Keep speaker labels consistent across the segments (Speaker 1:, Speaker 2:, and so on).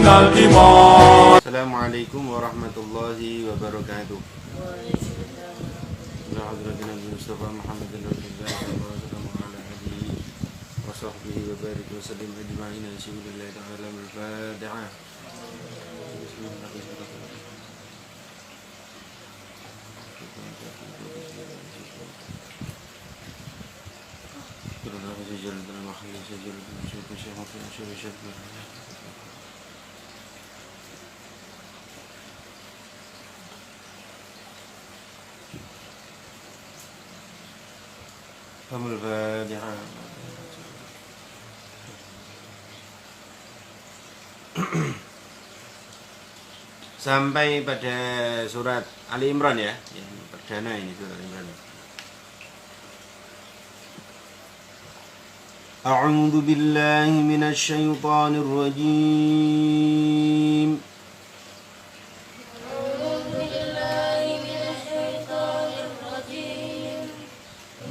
Speaker 1: الإيمان.
Speaker 2: السلام عليكم ورحمة الله وبركاته. إلى حضرة النبي المصطفى محمد رسول الله صلى الله عليه وسلم وعلى آله وصحبه وبارك وسلم أجمعين. بسم الله تعالى الفاتحة. بسم الله الرحمن الرحيم. الفاتحة. Sampai pada surat Ali Imran ya, perdana ini surat Ali Imran. A'udzu billahi minasy syaithanir rajim.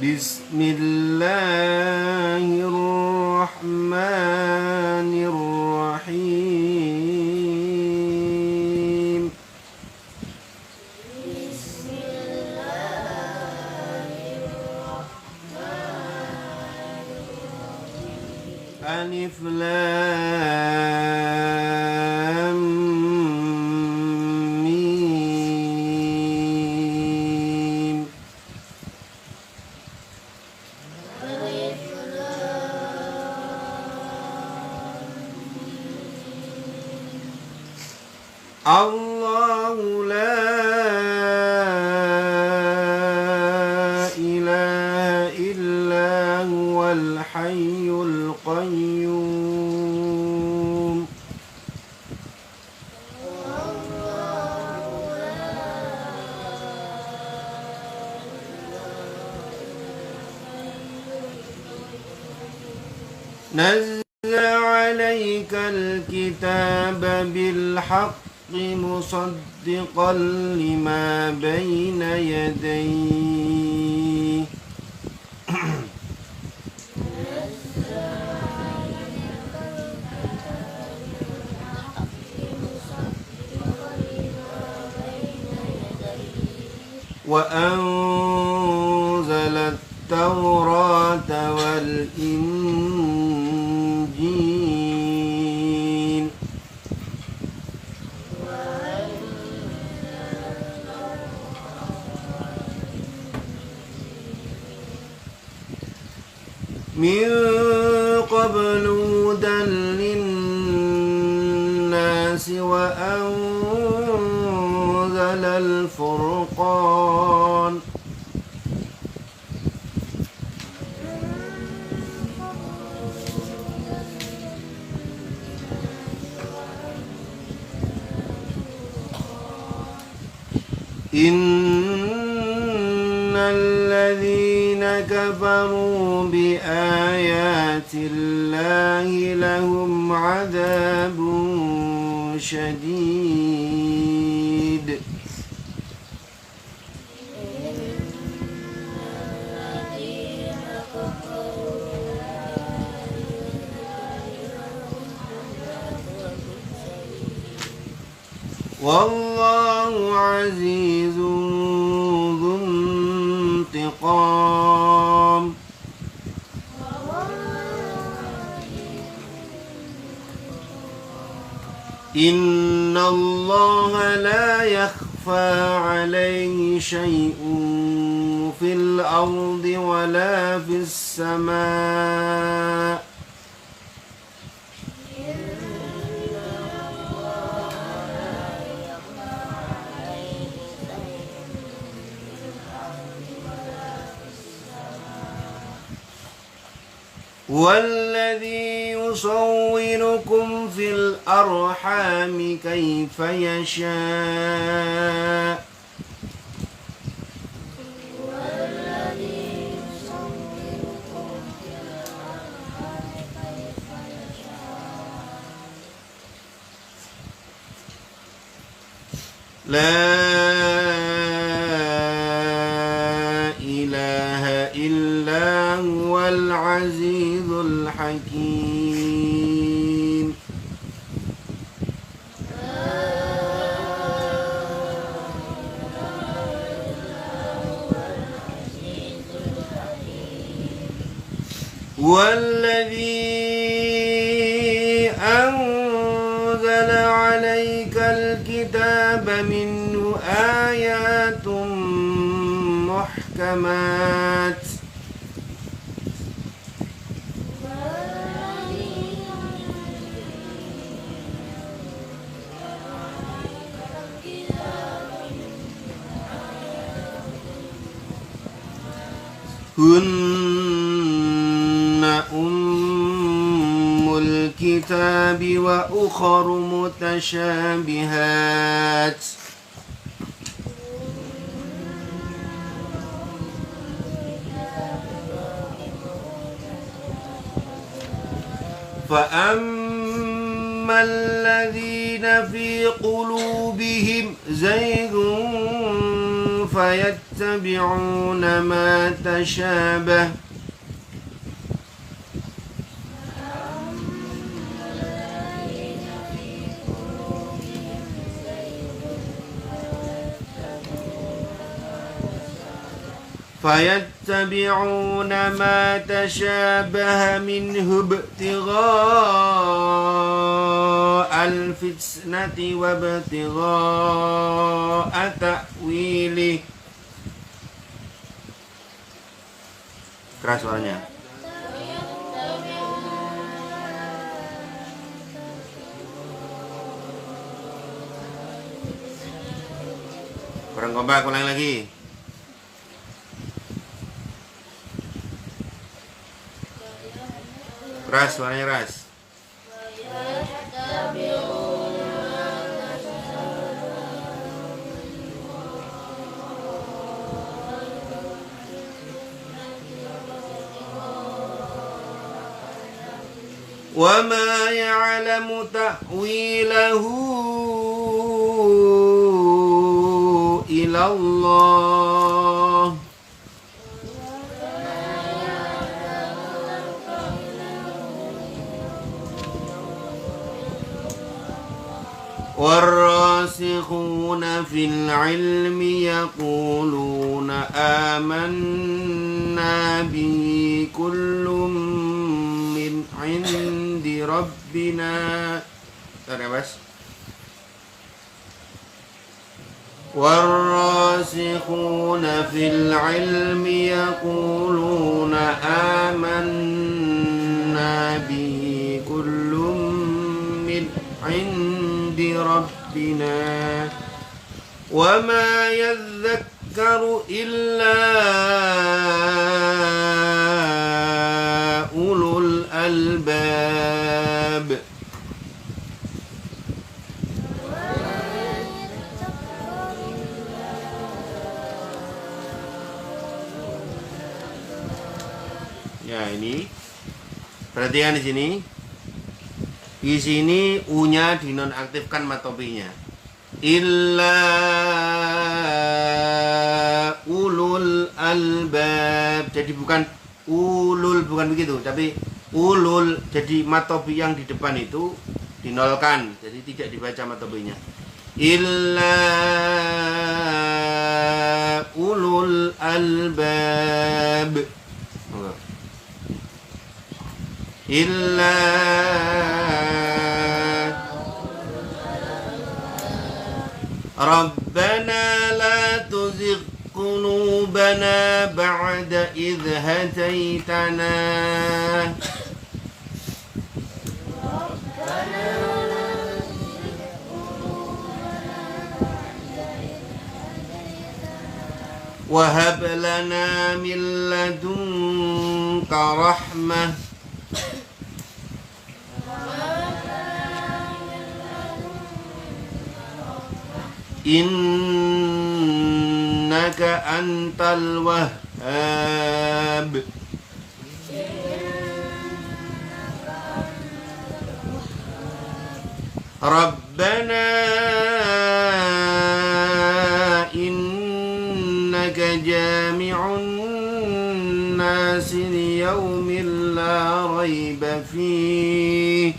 Speaker 2: Bismillahirrahmanirrahim. Alif Lam Mim. Allahu la ilaha illa huwal hayyul qayyum. Nazzala 'alaykal kitaba bil haqqi musaddiqan lima bayna yadayhi. وأنزل التوراة والإنجيل من قبل هدى للناس وأنزل الفرقان إن الذين كفروا بآيات الله لهم عذاب شديد والله عزيز ذو انتقام. إن الله لا يخفى عليه شيء في الأرض ولا في السماء. والذي يصوركم في الأرحام كيف يشاء. لا إله إلا هو العزيز الحكيم. والذي أنزل عليك الكتاب منه آيات محكمات هن أم الكتاب وأخر متشابهات فأما الذين في قلوبهم زيغ فيتبعون ما تشابه منه ابتغاء الفتنة وابتغاء تأويله. Keras suaranya. Kurang kompak, ulang lagi. Keras suaranya, keras. وما يعلم تأويله إلا الله والراسخون في العلم يقولون آمنا به كل من عند ربنا. والراسخون في العلم يقولون آمنا به كل من عند ربنا وما يذكر إلا أولو الألباب. Ya, ini perhatikan di sini. Di sini U-nya dinonaktifkan matopinya. Illa ulul albab. Jadi bukan ulul, bukan begitu, tapi ulul. Jadi matopi yang di depan itu dinolkan, jadi tidak dibaca matopinya. Illa ulul albab. Illa Rabbana la tuzigh qulubana ba'da idh hadaitana wa hab lana min ladunka rahmah innaka antal wahhab. Rabbana innaka jami'un nasi liyaumin la raiba fihi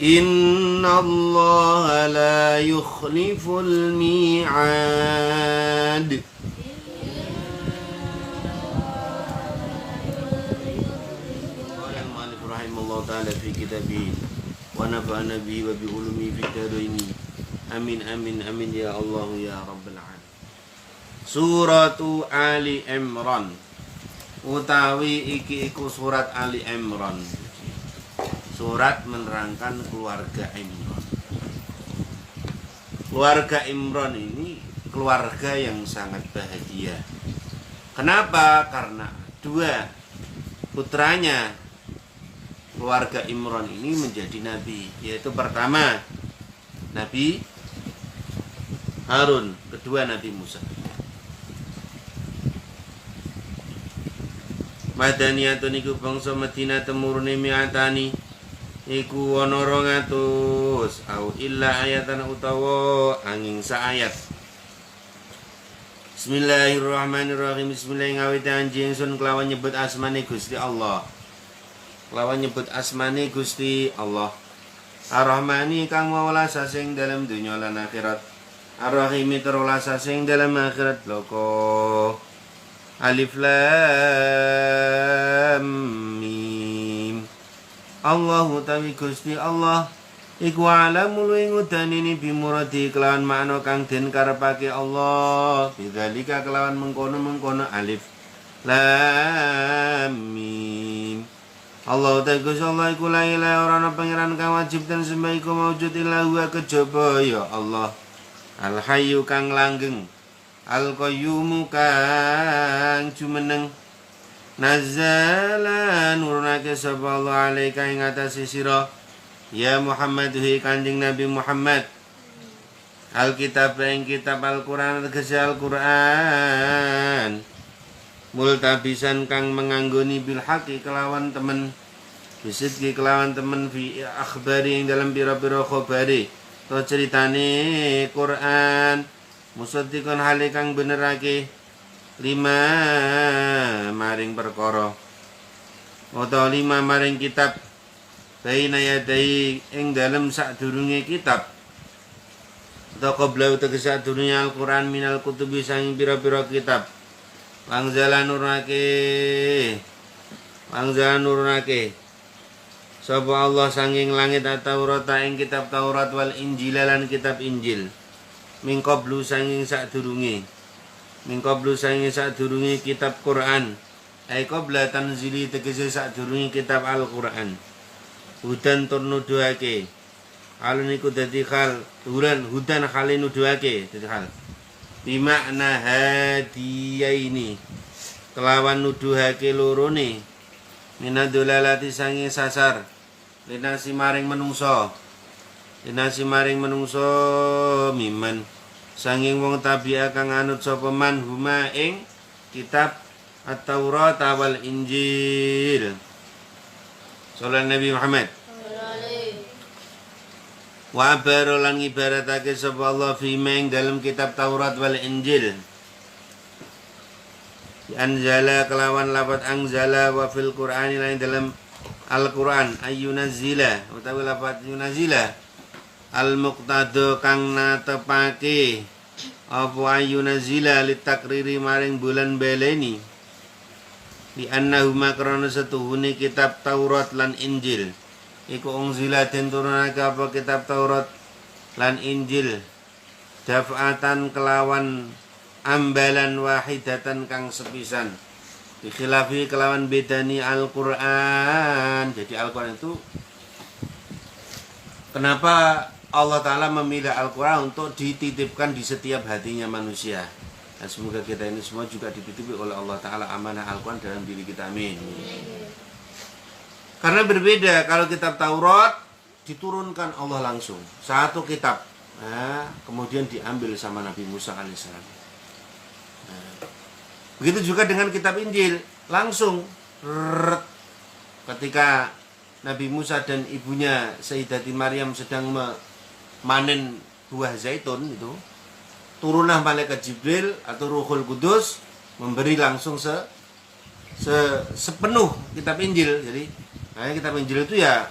Speaker 2: Innallaha la yukhliful mi'ad. Qala al-mu'allif rahimahullah ta'ala fi kitabih wa nafa'ana bihi wa bi ulumi fi daraini. Amin amin amin ya Allah ya rabbal alamin. Suratu Ali Imran utawi iki iku surat Ali Imran. Surat menerangkan keluarga Imran. Keluarga Imran ini keluarga yang sangat bahagia. Kenapa? Karena dua putranya keluarga Imran ini menjadi nabi. Yaitu pertama Nabi Harun, kedua Nabi Musa. Madaniyatun iku bangsa Madinah temurune mi'atani iku ana 200 au illa ayatan utawa angin sa ayat. Bismillahirrahmanirrahim. Bismillahirrahmanirrahim. Ingsun kelawan nyebut asmane Gusti Allah. Kelawan nyebut asmane Gusti Allah. Ar-Rahmani kang welas sing dalam dunya lan akhirat. Ar-Rahimi terulas sing dalam akhirat loko. Alif Lam Mim. Allahu tawi Gusti Allah iku alamul ngudani bi muradi kelawan makna kang den karepake Allah. Bidzalika kelawan mengkono-mengkono alif lam mim. Allah ta Gusti Allah iku la ilaha ora ana pangeran kang wajib den sembah iku maujud illa huwa kejaba ya Allah. Al hayyu kang langgeng. Al-Qayyumu kang jumeneng. Nazzala nurunake sapa Allah alaika ing atase sira ya Muhammad hi Kanjeng Nabi Muhammad. Alkitab ing kitab Al-Qur'an tegese Al-Qur'an. Multabisan kang menganggoni bil haqi kelawan temen. Bisidki kelawan temen fi akhbari ing dalam pira-pira khabari. To ceritane Qur'an. Musaddiqan hale kang benerake lima maring perkara utawa lima maring kitab baina yadai ing dalem sadurunge kitab utawa qabla tegese sadurunge Al-Qur'an minal kutubi sang pira-pira kitab wangzalan nurunake sapa Allah sanging langit Taurat ing kitab Taurat wal Injil lan kitab Injil. Mingkoblu sanging sadurunge kitab Quran ai qabla tanzili tegese sadurunge kitab Al-Quran hudan tur nuduhake alun iku dadi hal hudan hale nuduhake dadi hal bimakna hadiyaini kelawan nuduhake lorone minadolalati sanging sasar linasi maring menungso miman sanging wong tabi'a kang anut sapa man huma ing kitab At-Taurat wal Injil. Sallallahu Nabi Muhammad. Wa barolan ibaratake sapa Allah fi ing dalam kitab Taurat wal Injil. Anzala kelawan lafaz anzala wa fil Qur'ani lan dalam Al-Qur'an ayyunazila utawi lafaz yunazila al-muqtado kang natepake apa ayunazila litakriri maring bulan beleni di annahuma krana setuhune kitab Taurat lan Injil iku unzila den turunake apa kitab Taurat lan Injil daf'atan kelawan ambalan wahidatan kang sepisan dikhilafi kelawan bedani Al-Qur'an. Jadi Al-Qur'an itu kenapa Allah Ta'ala memilih Al-Quran untuk dititipkan di setiap hatinya manusia. Dan semoga kita ini semua juga dititipi oleh Allah Ta'ala amanah Al-Quran dalam diri kita. Amin. Karena berbeda kalau kitab Taurat diturunkan Allah langsung. Satu kitab. Kemudian diambil sama Nabi Musa AS. Begitu juga dengan kitab Injil. Langsung. Ketika Nabi Musa dan ibunya Sayyidati Maryam sedang memanen buah zaitun itu, turunlah malaikat Jibril atau Ruhul Kudus memberi langsung sepenuh kitab Injil. Jadi kitab Injil itu ya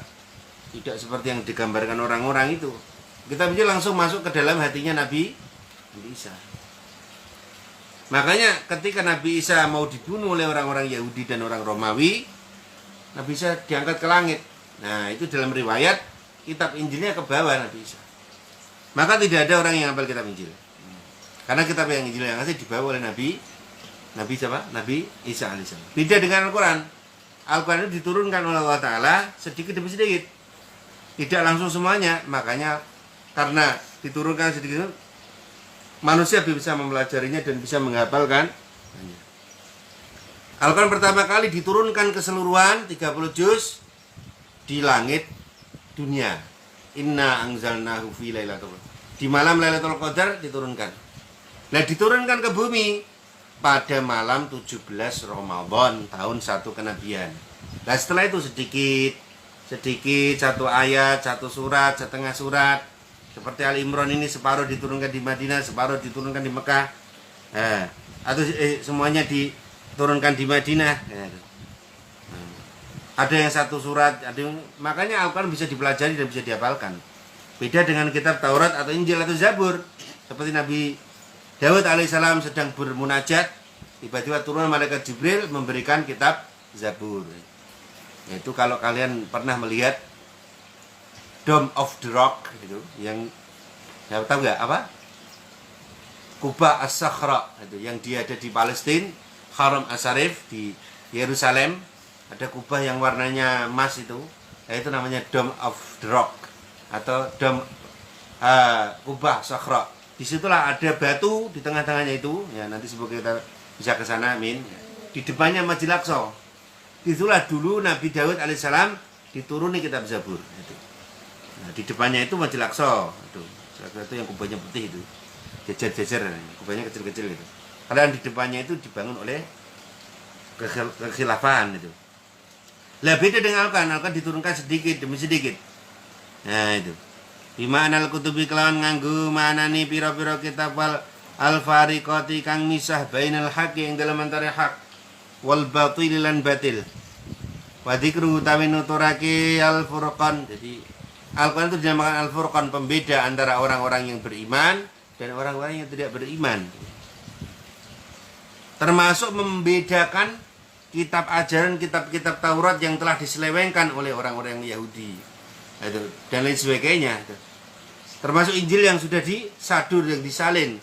Speaker 2: Tidak seperti yang digambarkan orang-orang itu. Kitab Injil langsung masuk ke dalam hatinya Nabi Isa. Makanya ketika Nabi Isa mau dibunuh oleh orang-orang Yahudi dan orang Romawi, Nabi Isa diangkat ke langit. Nah, itu dalam riwayat kitab Injilnya ke bawah Nabi Isa. Maka tidak ada orang yang hafal kitab Injil. Karena kitab yang Injil yang asli dibawa oleh Nabi siapa? Nabi Isa alaihissalam. Beda dengan Al-Quran. Al-Quran itu diturunkan oleh Allah Ta'ala sedikit demi sedikit. Tidak langsung semuanya. Makanya karena diturunkan sedikit, manusia bisa mempelajarinya dan bisa menghafalkan. Al-Quran pertama kali diturunkan keseluruhan 30 juz di langit dunia. Inna anzalnahu fi lailatul qadar. Di malam Lailatul Qadar diturunkan. Nah, diturunkan ke bumi pada malam 17 Ramadan tahun 1 kenabian. Nah, setelah itu sedikit satu ayat, satu surat, setengah surat. Seperti Al Imran ini separuh diturunkan di Madinah, separuh diturunkan di Mekah. Atau semuanya diturunkan di Madinah. Ada yang satu surat, makanya Al-Quran bisa dipelajari dan bisa dihafalkan. Beda dengan kitab Taurat atau Injil atau Zabur. Seperti Nabi Daud alaihissalam sedang bermunajat, tiba-tiba turun malaikat Jibril memberikan kitab Zabur. Yaitu kalau kalian pernah melihat Dome of the Rock gitu, yang tahu nggak apa? Kubah As-Sakhra itu, yang dia ada di Palestina, Haram As-Sarif di Yerusalem, ada kubah yang warnanya emas itu namanya Dome of the Rock atau Dome Kubah Sakhra. Disitulah ada batu di tengah-tengahnya itu, ya nanti semoga kita bisa ke sana, amin. Di depannya Masjid Aqsa. Itulah dulu Nabi Daud alaihissalam dituruni kitab Zabur. Itu. Nah, di depannya itu Masjid Aqsa. Itu yang kubahnya putih itu, jejer-jejer, kubahnya kecil-kecil itu. Karena di depannya itu dibangun oleh kekhilafahan itu. Lah beda dengan Al-Quran diturunkan sedikit demi sedikit. Nah itu. Bima anal kutubi kelawan nganggu manani pira-pira kitab wal al-fariqati kang misah bainal haqqi ing dalam antara hak wal batil lan batil. Wa dzikru utawi nuturake al-furqan. Jadi Al-Quran itu dinamakan al-furqan, pembeda antara orang-orang yang beriman dan orang-orang yang tidak beriman. Termasuk membedakan kitab ajaran, kitab-kitab Taurat yang telah diselewengkan oleh orang-orang Yahudi dan lain sebagainya. Termasuk Injil yang sudah disadur, yang disalin.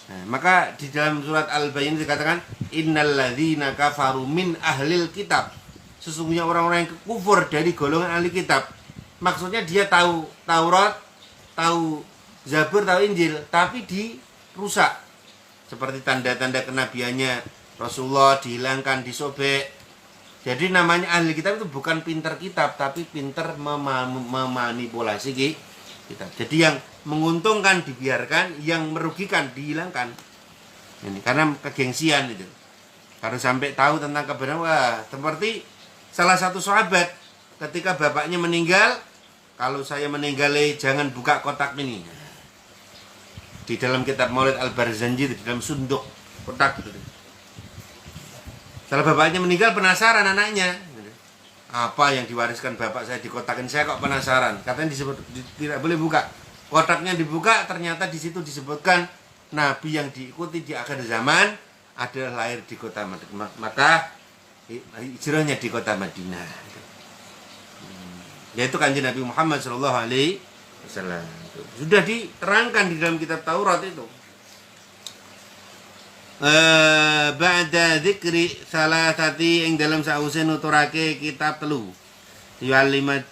Speaker 2: Nah, maka di dalam surat Al-Bayyinah dikatakan innal ladzina kafaru min ahlil kitab. Sesungguhnya orang-orang yang kufur dari golongan ahli kitab. Maksudnya dia tahu Taurat, tahu Zabur, tahu Injil, tapi dirusak. Seperti tanda-tanda kenabiannya Rasulullah dihilangkan, disobek. Jadi namanya ahli kitab itu bukan pinter kitab, tapi pinter memanipulasi kitab. Jadi yang menguntungkan dibiarkan, yang merugikan dihilangkan. Ini karena kegengsian itu. Karena sampai tahu tentang kebenaran, wah, seperti salah satu sahabat ketika bapaknya meninggal, kalau saya meninggal jangan buka kotak ini. Di dalam kitab Maulid Al-Barzanji, di dalam sunduk kotak itu. Setelah bapaknya meninggal, penasaran anaknya, apa yang diwariskan bapak saya dikotakin, saya kok penasaran. Katanya tidak boleh buka. Kotaknya dibuka, ternyata di situ disebutkan nabi yang diikuti di akhir zaman adalah lahir di kota Madinah, maka hijrahnya di kota Madinah. Yaitu kanjeng Nabi Muhammad SAW. Sudah diterangkan di dalam kitab Taurat itu. Ba'da dzikri salasati ing dalam sause nuturake kitab telu. Liwalimat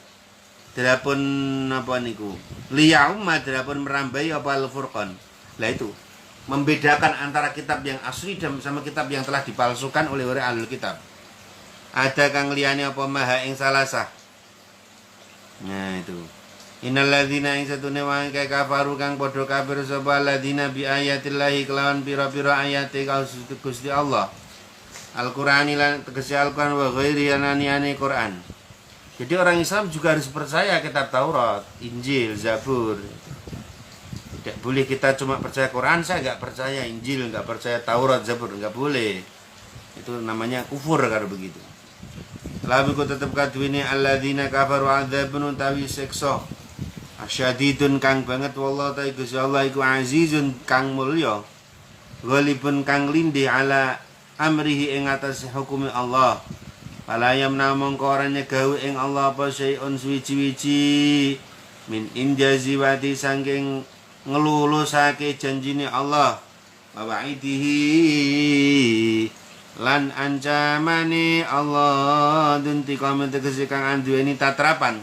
Speaker 2: drapun apa niku? Liyauma drapun merambai apa al-furqan. Lah itu membedakan antara kitab yang asli dan sama kitab yang telah dipalsukan oleh ahlul kitab. Ada kang liyane apa maha ing salasah. Nah itu. Innal ladzina ing satune wong kang kafaru kang padha kafir sapa ladzina bi ayatillahi kelawan pira-pira ayate Gusti Allah. Al-Qur'ani lan tegese Al-Qur'an wa ghairi ananiane Qur'an. Jadi orang Islam juga harus percaya kitab Taurat, Injil, Zabur. Tidak boleh kita cuma percaya Quran, saya enggak percaya Injil, enggak percaya Taurat, Zabur, enggak boleh. Itu namanya kufur kalau begitu. Lalu ku tetep kaduwini alladzina kafaru adzabun utawi siksa asyadidun kang banget wallahu ta Gusti Allah iku azizun kang mulya ghalibun kang lindih ala amrihi ing atas hukum Allah. Fala yamna mongko ora nyegawi ing Allah apa syai'un suwi-wiji min injazi wati saking ngelulusake janjine Allah wa wa'idihi lan ancamane Allah dunti kamen tegese kang anduweni tatrapan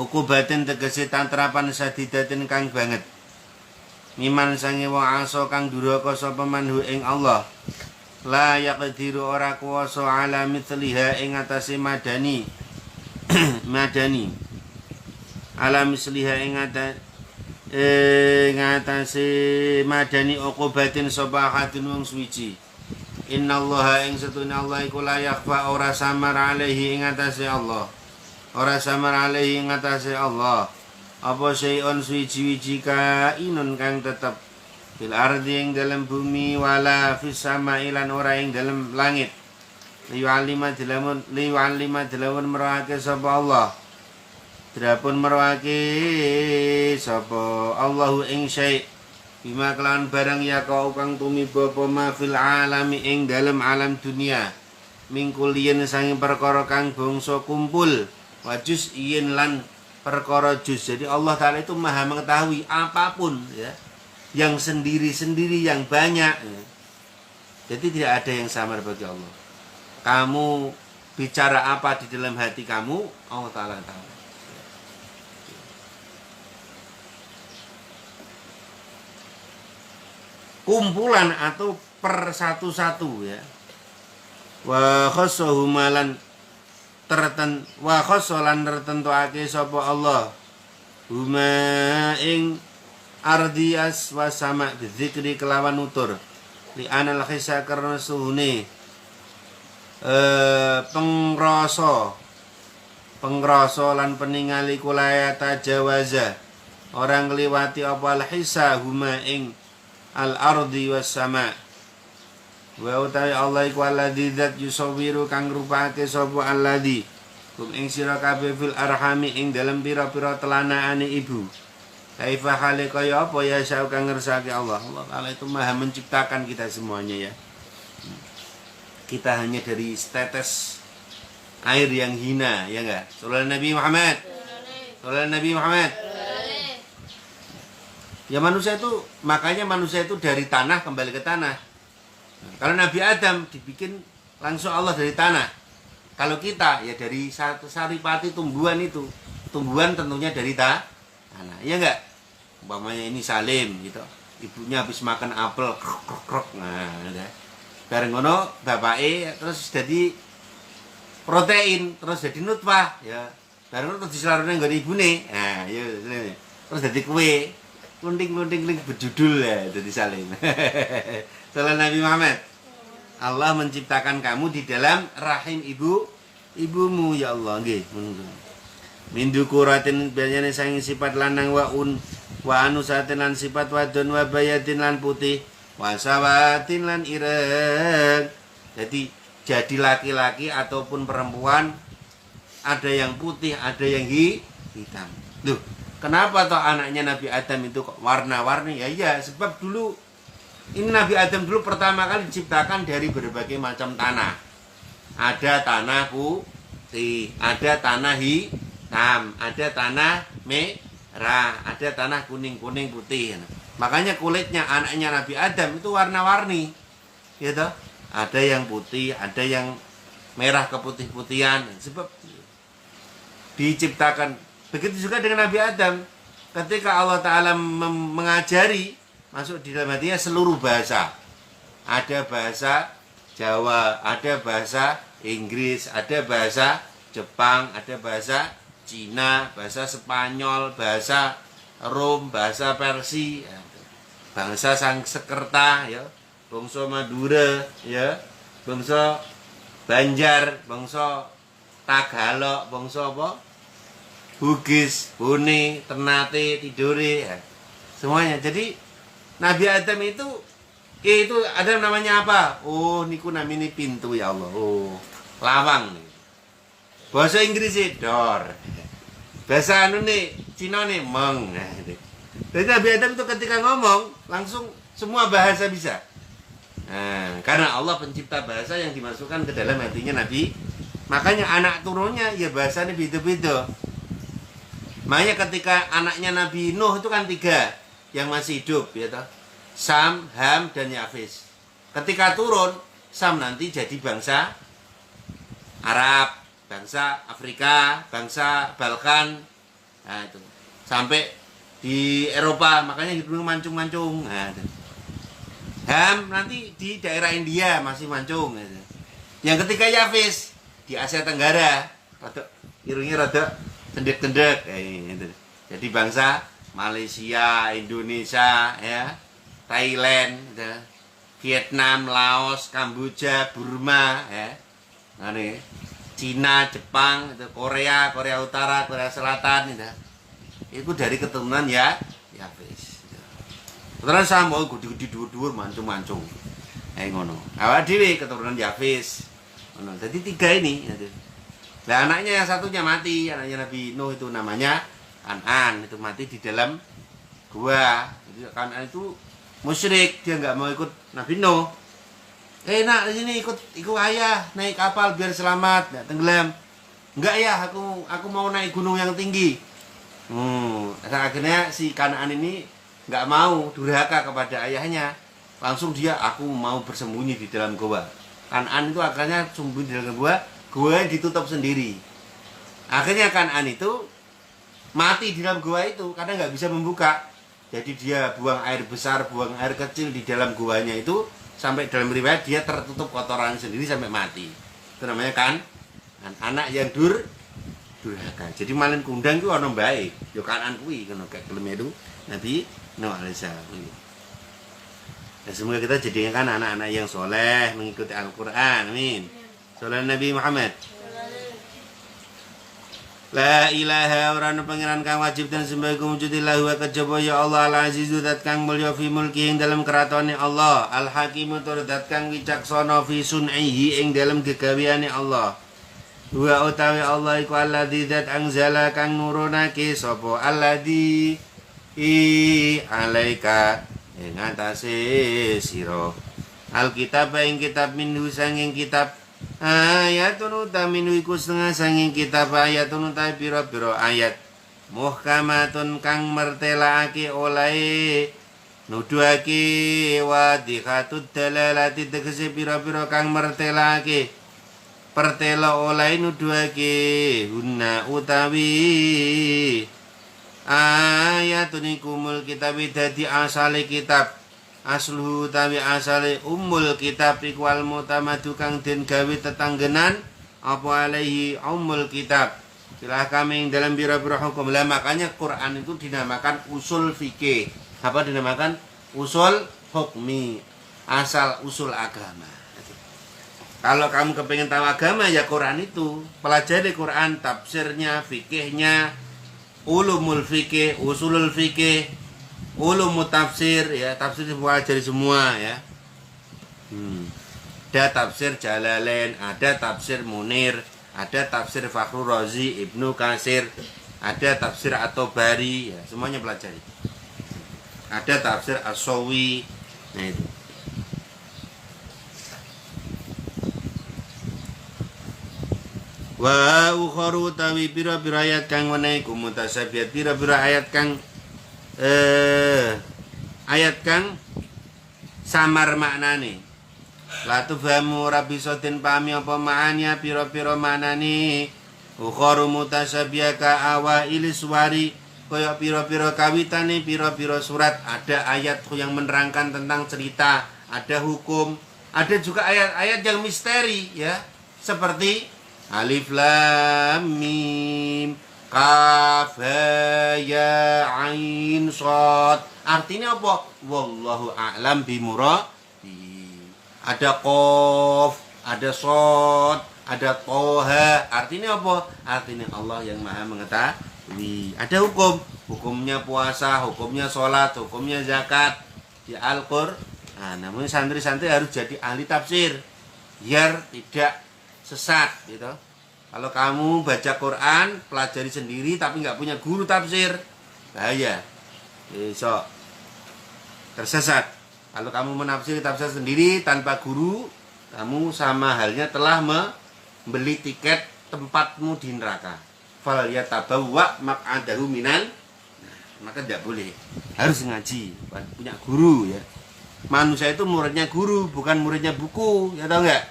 Speaker 2: hukubatin tegese tatrapan sadidatin kang banget miman sange wong aso kang duraka sapa manhu ing Allah la yaqdiru ora kuwasa ala mithliha ing atase madani madani ala misliha ing atase madani uqubatin sapa hadun wong suci innallaha ing setune Allah iku la yakhfa ora samar alaihi ing atase Allah ora samar alaihi ing atase Allah apa syai'un suci-wiji kainun kang tetep fil ardi ing dalam bumi wala fis samai lan ora ing dalam langit liwalima dilamun merwake sapa Allah drapun merwake sapa Allahu ing syai' bima kelawan barang ya kau kang tumiba apa ma fil alami ing dalam alam dunia mingkulien sange perkara kang bangsa kumpul wajus iyin lan perkara juz. Jadi Allah Ta'ala itu maha mengetahui apapun ya, yang sendiri-sendiri, yang banyak ya. Jadi tidak ada yang samar bagi Allah. Kamu bicara apa di dalam hati kamu, Allah Ta'ala tahu. Kumpulan atau per satu-satu ya. Wa khassahu malan wa khassalan tertentuake sapa Allah huma ing ardias wa sama bizikri kelawan nutur li anal khisa karena suhune pengrasa lan peningali kulaya tajawaza orang ngliwati apa al hisa huma ing al ardi was sama wa utawi Allah iku alladzi zat yusawiru kang rupake sapa alladzi kum ing sira kabeh fil arhami ing dalem pira-pira telanaane ibu kaifa hale kaya apa ya sao kang ngersake Allah. Allah Taala itu maha menciptakan kita semuanya ya. Kita hanya dari setetes air yang hina ya enggak? Sallallahu Nabi Muhammad. Sallallahu Nabi Muhammad. Ya manusia itu makanya manusia itu dari tanah kembali ke tanah. Kalau Nabi Adam dibikin langsung Allah dari tanah. Kalau kita ya dari satu saripati tumbuhan itu. Tumbuhan tentunya dari tanah. Iya enggak? Umpamanya ini Salim gitu. Ibunya habis makan apel krok. Nah, udah. Bareng ngono bapake terus jadi protein, terus jadi nutfah ya. Bareng terus diselarune nggone ibune. Nah, ya terus jadi kue. Kunting-kunting berjudul ya jadi Salim. Salam Nabi Muhammad. Allah menciptakan kamu di dalam rahim ibumu ya Allah nggih. Min dzukuratin biasane saking sifat lanang wa anusatin lan sifat wadon wa bayatin lan putih wa sawatin lan ireng. Jadi laki-laki ataupun perempuan ada yang putih, ada yang hitam. Loh, kenapa toh anaknya Nabi Adam itu kok warna-warni? Ya iya, sebab dulu ini Nabi Adam dulu pertama kali diciptakan dari berbagai macam tanah. Ada tanah putih, ada tanah hitam, ada tanah merah, ada tanah kuning-kuning putih. Makanya kulitnya anaknya Nabi Adam itu warna-warni. Gitu. Ada yang putih, ada yang merah keputih-putihan. Sebab diciptakan. Begitu juga dengan Nabi Adam. Ketika Allah Ta'ala mengajari masuk di dalam hatinya seluruh bahasa. Ada bahasa Jawa, ada bahasa Inggris, ada bahasa Jepang, ada bahasa Cina, bahasa Spanyol, bahasa Rom, bahasa Persia, bangsa Sangsekerta, ya, bangsa Madura, ya, bangsa Banjar, bangsa Tagalog, bangsa apa? Bugis, Bone, Ternate, Tidore, ya. Semuanya. Jadi Nabi Adam itu ada namanya apa? Oh, niku namanya pintu ya Allah. Oh, lawang nih.
Speaker 1: Bahasa Inggris door. Bahasa anu nih Cina nih meng. Jadi Nabi Adam itu ketika ngomong langsung semua bahasa bisa. Nah, karena Allah pencipta bahasa yang dimasukkan ke dalam hatinya Nabi. Makanya anak turunnya ya bahasanya beda-beda. Makanya ketika anaknya Nabi Nuh itu kan 3 yang masih hidup ya toh. Sam, Ham, dan Yafis. Ketika turun, Sam nanti jadi bangsa Arab, bangsa Afrika, bangsa Balkan. Nah, itu. Sampai di Eropa, makanya hidupnya mancung-mancung. Nah, itu. Ham nanti di daerah India masih mancung. Gitu. Yang ketiga Yafis di Asia Tenggara, irungnya rada tendek-tendek. Gitu. Jadi bangsa Malaysia, Indonesia, ya, Thailand, gitu. Vietnam, Laos, Kamboja, Burma, ya, nah, nih, Cina, Jepang, gitu. Korea, Korea Utara, Korea Selatan, gitu. Itu dari keturunan ya Yafis. Keturunan sama gudi-gudi dhuwur-dhuwur mancung-mancung. Ngono. Awak dhewe keturunan Yafis. Ngono. Jadi 3 ini. Nah, anaknya yang satunya mati, anaknya Nabi Nuh itu namanya Kan'an, itu mati di dalam gua. Jadi Kan'an itu musyrik, dia nggak mau ikut Nabi Nuh. Nak di sini ikut ayah naik kapal biar selamat, nggak tenggelam. Enggak ya, aku mau naik gunung yang tinggi. Akhirnya si Kan'an ini nggak mau, durhaka kepada ayahnya. Langsung dia, aku mau bersembunyi di dalam gua. Kan'an itu akhirnya sembunyi di dalam gua yang ditutup sendiri. Akhirnya Kan'an itu mati di dalam gua itu karena nggak bisa membuka. Jadi dia buang air besar, buang air kecil di dalam guanya itu, sampai dalam riwayat dia tertutup kotoran sendiri sampai mati. Itu namanya kan anak yang durhaka. Jadi malin kundang itu orang baik. Yo Kan'an kuwi ngono kayak kelem itu Nabi Nuh alaihissalam. Dan semoga kita jadikan anak-anak yang soleh mengikuti Al-Qur'an. Amin. Sallallahu Nabi Muhammad. La ilaha ora ana pangeran kang wajib dan sembah kumujudillah wa kejaba ya Allah al-azizu zat kang mulya fi mulki ing dalam keratone Allah, al-hakimu tur zat kang wicaksana fi sun'ihi ing dalam gegaweane Allah. Wa utawi Allah iku alladzi zat anzala kang nurunake sapa alladzi alaika ing atase sira alkitab ing kitab minhu sanging kitab ayatun utamin iku setengah sanging kitab ayatun utai pira-pira ayat muhkamatun kang mertelaake oleh nuduhake wa dikhatut dalalati tegese pira-pira kang mertelaake pertela oleh nuduhake hunna utawi ayatun iku mul kitab dadi asale kitab asluhu tawi asale ummul kitab iku al mutamadu kang den gawe tetanggenan apa alaihi ummul kitab silahkan ing dalam bira-bira hukum. Lah makanya Quran itu dinamakan usul fikih. Apa dinamakan? Usul hukmi, asal usul agama. Kalau kamu kepengen tahu agama ya Quran itu, pelajari Quran, tafsirnya, fikihnya, ulumul fikih, usulul fikih, ulum tafsir ya, tafsir dipelajari semua ya. Ada tafsir Jalalain, ada tafsir Munir, ada tafsir Fakhrur Razi, Ibnu Katsir, ada tafsir At-Tabari ya, semuanya pelajari. Ada tafsir As-Sawi. Nah itu. Wa ukharu tawi pira-pira ayat kang wenehi mutasabihat, pira-pira ayat kang samar maknane. La tufamu rabbi sotin pahami apa ma'anya pira-pira maknane. Ukharu mutasabiaka awaili suwari, kaya pira-pira kawitane pira-pira surat. Ada ayat yang menerangkan tentang cerita, ada hukum, ada juga ayat-ayat yang misteri ya, seperti Alif Lam Mim Kaf Ha Ya Ain Shad. Artinya apa? Wallahu a'lam bimuradi. Ada Qaf, ada Shad, ada Toha. Artinya apa? Artinya Allah yang Maha mengetahui. Ada hukum, hukumnya puasa, hukumnya sholat, hukumnya zakat di Al-Qur'an. Nah, namun santri-santri harus jadi ahli tafsir biar tidak sesat gitu. Kalau kamu baca Quran, pelajari sendiri tapi nggak punya guru tafsir, bahaya. Besok tersesat. Kalau kamu menafsiri tafsir sendiri tanpa guru, kamu sama halnya telah membeli tiket tempatmu di neraka. Fal yatabawwa maq'adahu minan, maka tidak boleh. Harus ngaji, punya guru ya. Manusia itu muridnya guru, bukan muridnya buku, ya tahu nggak?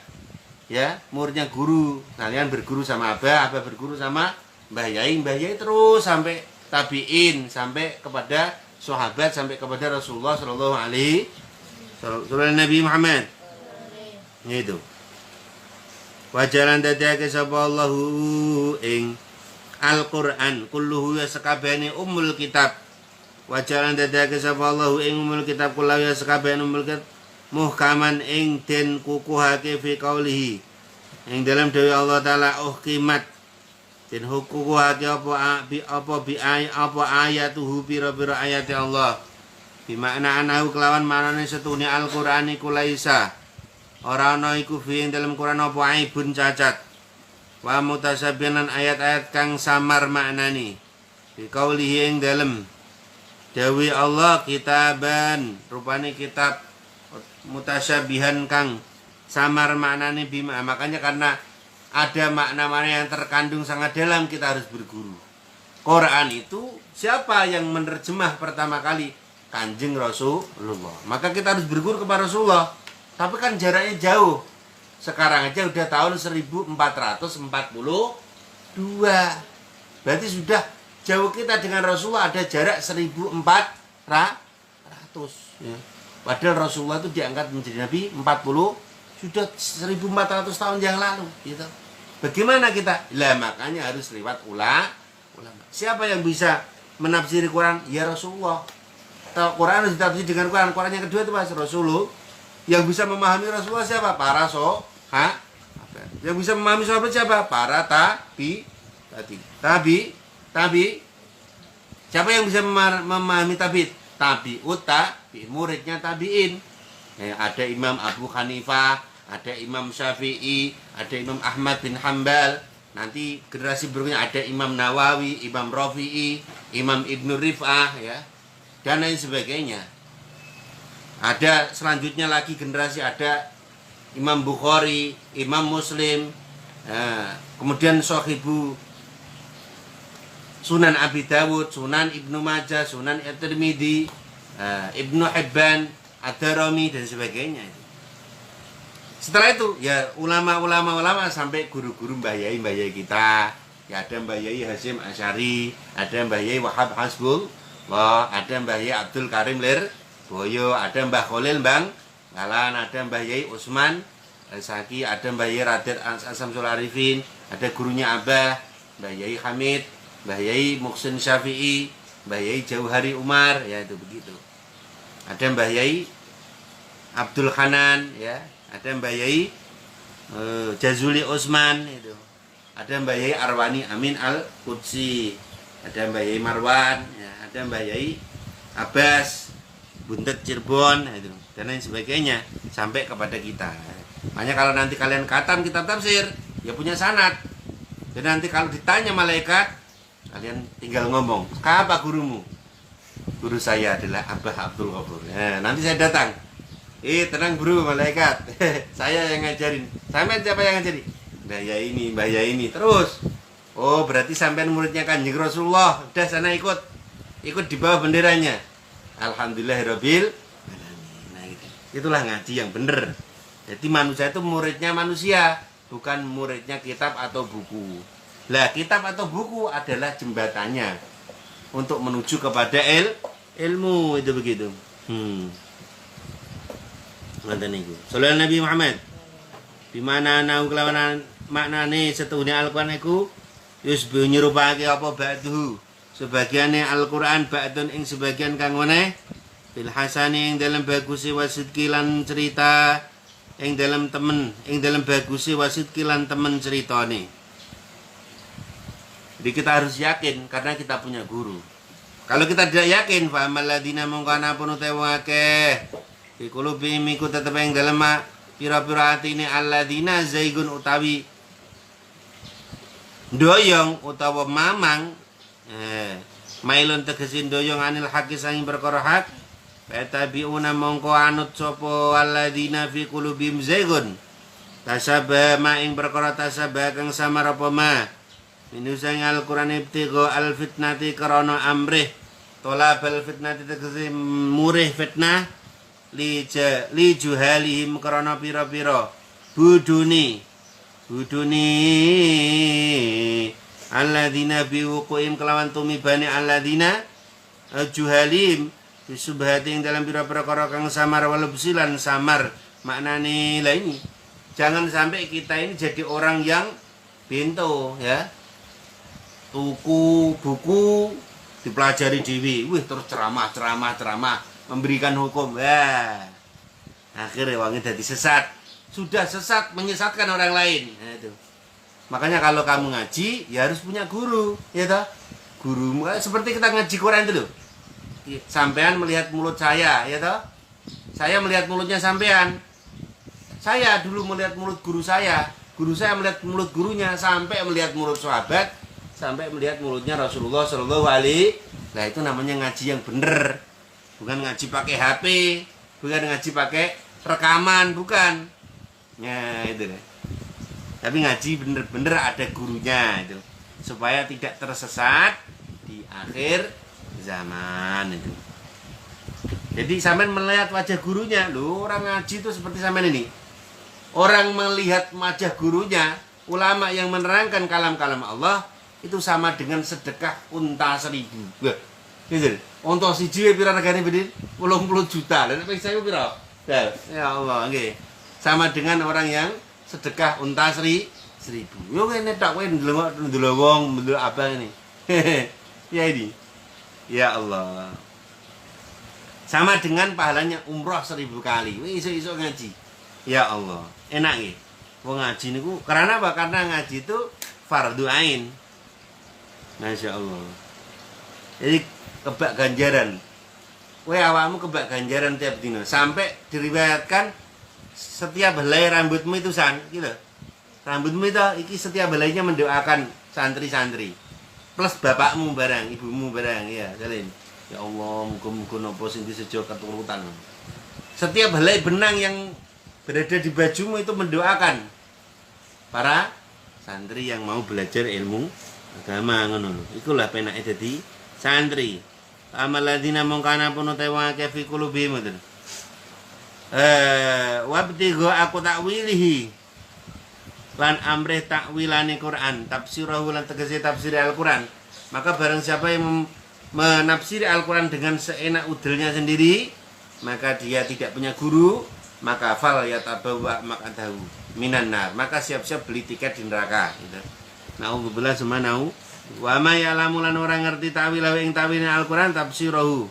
Speaker 1: Ya, muridnya guru. Kalian berguru sama Abah berguru sama Mbah Yai terus sampai tabiin, sampai kepada sahabat, sampai kepada Rasulullah Shallallahu Alaihi Wasallam, Nabi Muhammad. Itu. Wajalan dadake sapa Allahu ing Al-Qur'an kulluhu ya sakabehane ummul kitab. Wajalan dadake sapa Allahu ing ummul kitab kullahu ya sakabehane ummul kitab muhkaman ing den kukuhake fi qaulihi ing dalam dewe Allah taala uhkimat den kukuhake apa ayatuhu pira-pira ayat Allah bi makna anahu kelawan manane setune Al-Qur'an iku laisa ora ana iku fi ing dalam Quran apa aibun cacat wa mutasabbihan ayat-ayat kang samar maknani bi qaulihi ing dalam dewe Allah kitaban rupane kitab mutasyabihan kang samar maknane bima. Makanya karena ada makna-makna yang terkandung sangat dalam, kita harus berguru. Quran itu siapa yang menerjemah pertama kali? Kanjeng Rasulullah. Maka kita harus berguru kepada Rasulullah. Tapi kan jaraknya jauh. Sekarang aja udah tahun 1442. Berarti sudah jauh kita dengan Rasulullah ada jarak 1400 ya. Padahal Rasulullah itu diangkat menjadi Nabi sudah 1400 tahun yang lalu gitu. Bagaimana kita? Lah makanya harus lewat ulama. Siapa yang bisa menafsiri Quran? Ya Rasulullah. Quran harus ditafsir dengan Quran. Quran yang kedua itu Mas Rasulullah. Yang bisa memahami Rasulullah siapa? Para sahabat. Yang bisa memahami sahabat siapa? Para tabi. Siapa yang bisa memahami tabi? Tabi'ut muridnya tabi'in. Ada Imam Abu Hanifah, ada Imam Syafi'i, ada Imam Ahmad bin Hambal. Nanti generasi berikutnya ada Imam Nawawi, Imam Rafi'i, Imam Ibnu Rif'ah ya. Dan lain sebagainya. Ada selanjutnya lagi generasi ada Imam Bukhari, Imam Muslim, kemudian Sahibu Sunan Abi Dawud, Sunan Ibnu Majah, Sunan At-Tirmidzi, Ibnu Hibban, Ad-Darimi dan sebagainya. Setelah itu ya ulama sampai guru-guru Mbah Yai kita. Ya ada Mbah Yai Hasyim Asy'ari, ada Mbah Yai Wahab Hasbullah, ada Mbah Yai Abdul Karim Lirboyo, ada Mbah Khalil Bang Ngalan, ada Mbah Yai Utsman Al-Saki, ada Mbah Yai Raden Samsul Arifin, ada gurunya Abah Mbah Yai Hamid, Mbah Yai Muhsin Syafi'i, Mbah Yai Jauhari Umar, ya itu begitu. Ada Mbah Yai Abdul Hanan, ya, ada Mbah Yai Jazuli Utsman itu. Ada Mbah Yai Arwani Amin Al-Qudsi, ada Mbah Yai Marwan, ya, ada Mbah Yai Abbas Buntet Cirebon, itu dan lain sebagainya sampai kepada kita. Makanya kalau nanti kalian khatam kitab tafsir, ya punya sanad. Dan nanti kalau ditanya malaikat, kalian tinggal ngomong, "Siapa gurumu?" "Guru saya adalah Abah Abdul Ghafur." Nanti saya datang. Tenang bro, malaikat. Saya yang ngajarin. Sampai siapa yang ngajarin? Mbah Yai ini. Terus. Oh, berarti sampean muridnya Kanjeng Rasulullah. Udah sana ikut di bawah benderanya. Alhamdulillahirabbil alamin. Nah, itulah ngaji yang benar. Jadi manusia itu muridnya manusia, bukan muridnya kitab atau buku. Lah, kitab atau buku adalah jembatannya untuk menuju kepada ilmu, itu begitu. Ngoten niku. Sallallahu Nabi Muhammad. Di mana ana kelawan maknane setuhune Al-Qur'an iku yusbihu nyerupake apa ba'duhu. Sebagiane Al-Qur'an ba'dun ing sebagian kang meneh bil hasani ing dalam bagusi wasidki lan cerita ing dalam bagusi wasidki lan temen ceritane. Jadi kita harus yakin karena kita punya guru. Kalau kita tidak yakin, fa amal ladina mungkana pun utawa akeh fi qulubihim iku tetep ing dalem pira-pira atine alladzina zaigun utawi doyong utawa mamang mailun tegesin doyong anil haqi sanging perkara hak petabiuna mongko anut sapa alladzina fi qulubihim zaygun tasaba ma ing perkara tasaba kang samar apa ma minusang Al-Qur'an ibtigha al-fitnati karana amrih tolabal fitnati tegese murih fitnah li juhalihim karana pira-pira buduni alladzina biwuqu'im kelawan tumibane alladzina juhalim bisubhati ing dalam pira-pira perkara kang samar walubsilan samar maknane lah ini jangan sampai kita ini jadi orang yang bento ya tuku buku dipelajari dewi terus ceramah memberikan hukum akhirnya wangnya jadi sesat sudah sesat menyesatkan orang lain itu. Makanya kalau kamu ngaji ya harus punya guru ya toh guru seperti kita ngaji Quran itu loh sampean melihat mulut saya ya toh saya melihat mulutnya sampean saya dulu melihat mulut guru saya melihat mulut gurunya sampai melihat mulut sahabat sampai melihat mulutnya Rasulullah Shallallahu Alaihi. Nah itu namanya ngaji yang bener, bukan ngaji pakai HP, bukan ngaji pakai rekaman, bukan. Ya itu deh. Tapi ngaji bener-bener ada gurunya itu, supaya tidak tersesat di akhir zaman itu. Jadi sampean melihat wajah gurunya, loh orang ngaji itu seperti sampean ini. Orang melihat wajah gurunya, ulama yang menerangkan kalam-kalam Allah itu sama dengan sedekah unta 1000. Gitu. Unta siji pira regane bedin? 80 juta. Lah nek saya pira? Ya Allah, nggih. Sama dengan orang yang sedekah unta 1000. Yo kene tok kowe ndelok wong, ndelok abang ini. Ya ini. Ya Allah. Sama dengan pahalanya umroh 1000 kali. Wis iso-iso ngaji. Ya Allah. Enak nggih. Wong ngaji niku karena apa? Karena ngaji itu fardu ain. Masya Allah. Jadi kebak ganjaran. Kowe awakmu kebak ganjaran tiap dino sampai diriwayatkan setiap helai rambutmu itu gitu. Rambutmu itu iki setiap helainya mendoakan santri-santri. Plus bapakmu barang, ibumu barang ya, salin. Ya Allah, muga-muga napa sing disejo keturutan. Setiap helai benang yang berada di bajumu itu mendoakan para santri yang mau belajar ilmu agama ngono lho. Ikulah penake dadi santri. Amal ladina mongkana pun utawa fi qulubihim mboten. Wabtigho aku takwilihi. Lan amrih takwilane Quran, tafsirahu lan tegese tafsir Al-Quran. Maka barang siapa yang menafsiri Al-Quran dengan seenak udelnya sendiri, maka dia tidak punya guru, maka fal yatabawa maqadahu minan nar. Maka siap-siap beli tiket di neraka gitu. Nauzubillah semanau wa ma ya'lamu lan orang ngerti ta'wil ing ta'wilin Al-Qur'an tafsirahu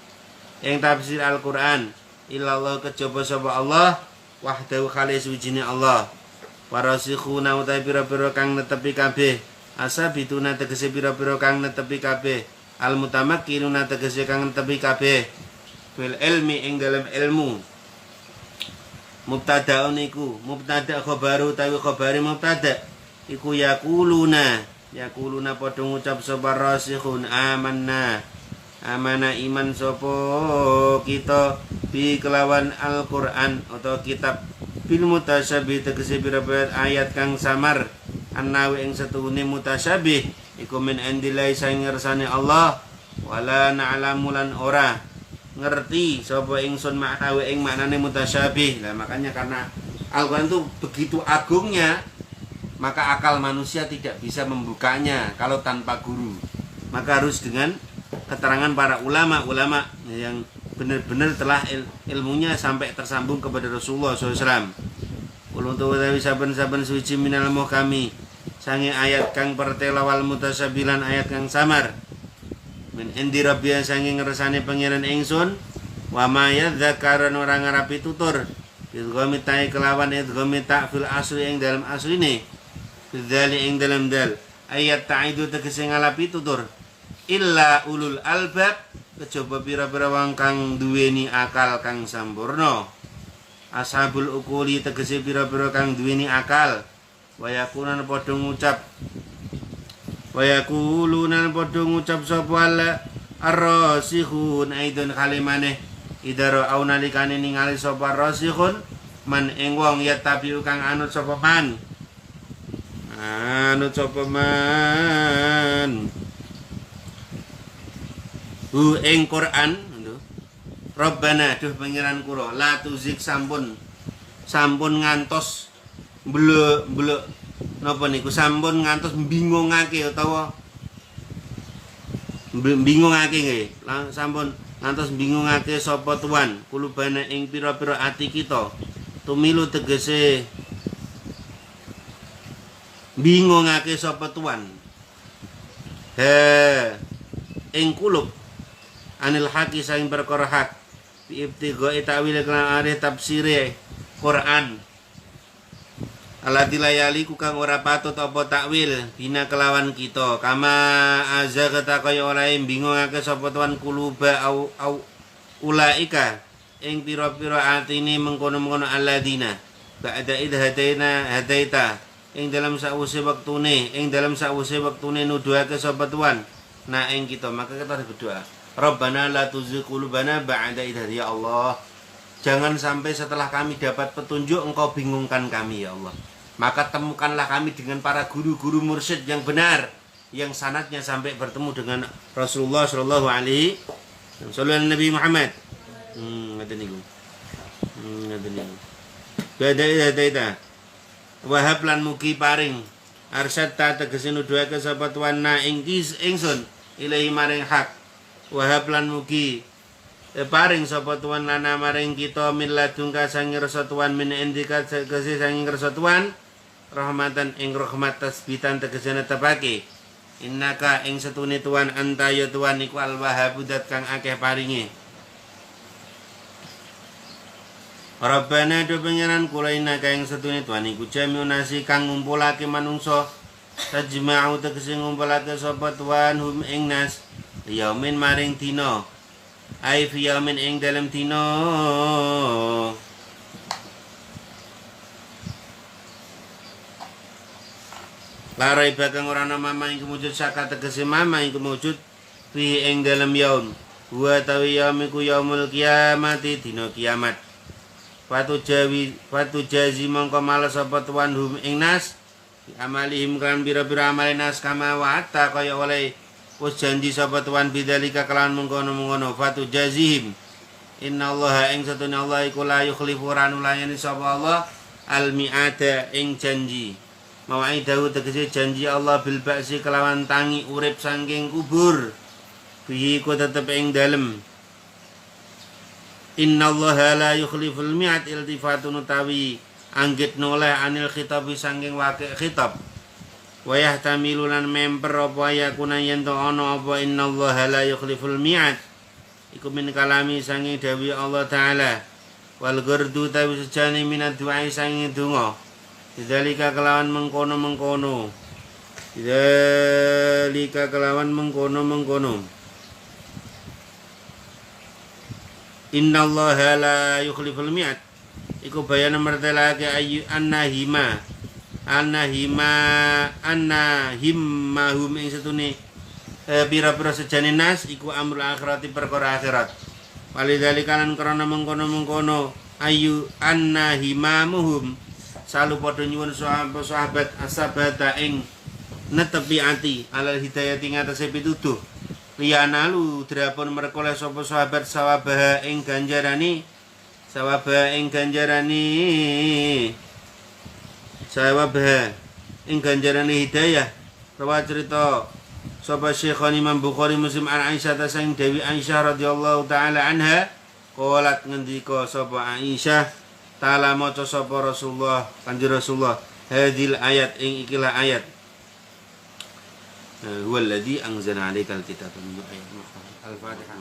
Speaker 1: ing tafsir Al-Qur'an illallah kejaba sapa Allah wahdahu khalis wijine Allah warasikhuna utai pira-pira kang netepi kabeh asabituna tegese pira-pira kang netepi kabeh almutamakkinuna tegese kang netepi kabeh fil ilmi ing dalam ilmu mubtada'un iku mubtada' khabaru utawi khabari mubtada' iku yakuluna padha ngucap sapa rasikhun amanna iman sapa kita bi kelawan Al-Qur'an atau kitab bil mutasyabih tegese pira-pira ayat kang samar annawi ing setuhune mutasyabih iku min indilai saing ngersane Allah wala na'lamu lan ora ngerti sapa ingsun maknawi ing maknane mutasyabih. Lah makanya karena Al-Qur'an itu begitu agungnya maka akal manusia tidak bisa membukanya kalau tanpa guru. Maka harus dengan keterangan para ulama-ulama yang benar-benar telah ilmunya sampai tersambung kepada Rasulullah SAW. Uluntu utawi saben-saben suci minal muhkami sange ayat kang pertelawal mutasabilan ayat kang samar min indi rabbiya sange ngersane pangeran ingsun wa ma yadzakaran orang ngarapi tutur idghami ta'i kelawan idghami ta' fil asli ing dalam asline bidzali ing dalam dal ayat ta'idu tegese ngalapi tutur illa ulul albab kejaba pira-pira wong kang duweni akal kang sampurna ashabul ukuli tegese pira-pira kang duweni akal wayakunan padha ngucap wa yaquluna padha ngucap sapa ar-rasikhun aidon kalimane idara au nalikane ningali sapa rasikhun man ing wong ya tabiu kang anut sapa man hu ing Quran Rabbana duh pangeran kula la tuzik sampun ngantos blek napa niku sampun ngantos bingungake utawa bingungake nggih sampun ngantos bingungake sapa tuan kulubana ing pira-pira ati kita tumilu tegese bingungake sapa tuan ing kulub anil haqi saing perkara hak ibtighai ta'wil kelan areh tafsire Quran alati layali ku kang ora patut apa takwil bina kelawan kita kama azagata kaya oleh bingungake sapa tuan kuluba au ulaika ing pira-pira atine mengkono-mengkono alladzina ba'da id hadaita ing dalam sawise wektune nuduhake sapa tuan nah ing kita maka kita harus berdoa Rabbana la tuzigh qulubana ba'da idh hadaytana ya Allah. Jangan sampai setelah kami dapat petunjuk engkau bingungkan kami ya Allah. Maka temukanlah kami dengan para guru-guru mursyid yang benar yang sanadnya sampai bertemu dengan Rasulullah sallallahu alaihi wasallam Nabi Muhammad. Ngaten niku. Ba'da idh hadaytana. Wahab lan mugi paring arsyad ta tegese nuduhake sapa tuanna ing ingsun ilahi maring hak. Wahab lan mugi paring sapa tuan lana maring kita min ladungka sanging rasa tuan min indika tegese sanging rasa tuan rahmatan ing rahmat tasbitan tegese netepake innaka ing setune tuan anta ya tuan iku al wahhab dat kang akeh paringe Rabbana do pangeran kula innaka ing setune tuan iku jami'un nasi kang ngumpulake manungsa tajma'u tegese ngumpulake sapa tuan hum ing nas yaumin maring dina ai fi yaumin ing dalem dina larai bakang ora ana mama ing kemujud saka tegese mama ing kemujud fi ing dalem yaum wa tawi yaumiku yaumul kiamati dina kiamat Fatu jazi mongko males apa tuan hum ing nas amalihim kan bira-bira amale nas kama wata kaya oleh wis janji sapa tuan bidzalika kelawan mengkono-mengkono fatu jazihim innallaha ing satune Allah iku la yukhlifu ranulayani sapa Allah al mi'ada ing janji mau'idahu tegese janji Allah bil ba'si kelawan tangi urip saking kubur bihi ku tetep ing dalem innallaha la yukhliful mi'ad iltifatun utawi anggit noleh anil khitab saking wakil khitab wa yahtamilulan memper apa yakuna yen to ana apa innallaha la yukhliful mi'ad iku min kalami sangi dawi Allah taala wal gurdu tawi sejane minad du'a sangi donga dzalika kelawan mengkono innallaha la yukhliful mi'ad iku bayan mertelake ayu himmahum ing setune pira-pira sejane nas iku amrul akhirati perkara akhirat walidzalika lan krana mengkono ayu himamuhum salu padha nyuwun sahabat asabata ing netepi ati alal hidayah ing atase pituduh liyanalu drapun merkoleh sapa sahabat sawabah ing ganjarani hidayah rawa cerita sapa Syekhul Imam Bukhari Muslim an Aisyah tasing Dewi Aisyah radhiyallahu taala anha qalat ngendika sapa Aisyah taala maca sapa Rasulullah kanjeng Rasulullah hadil ayat ing ikilah ayat huwallazi anzala 'alaikal kitaba min ayat al-Fatihah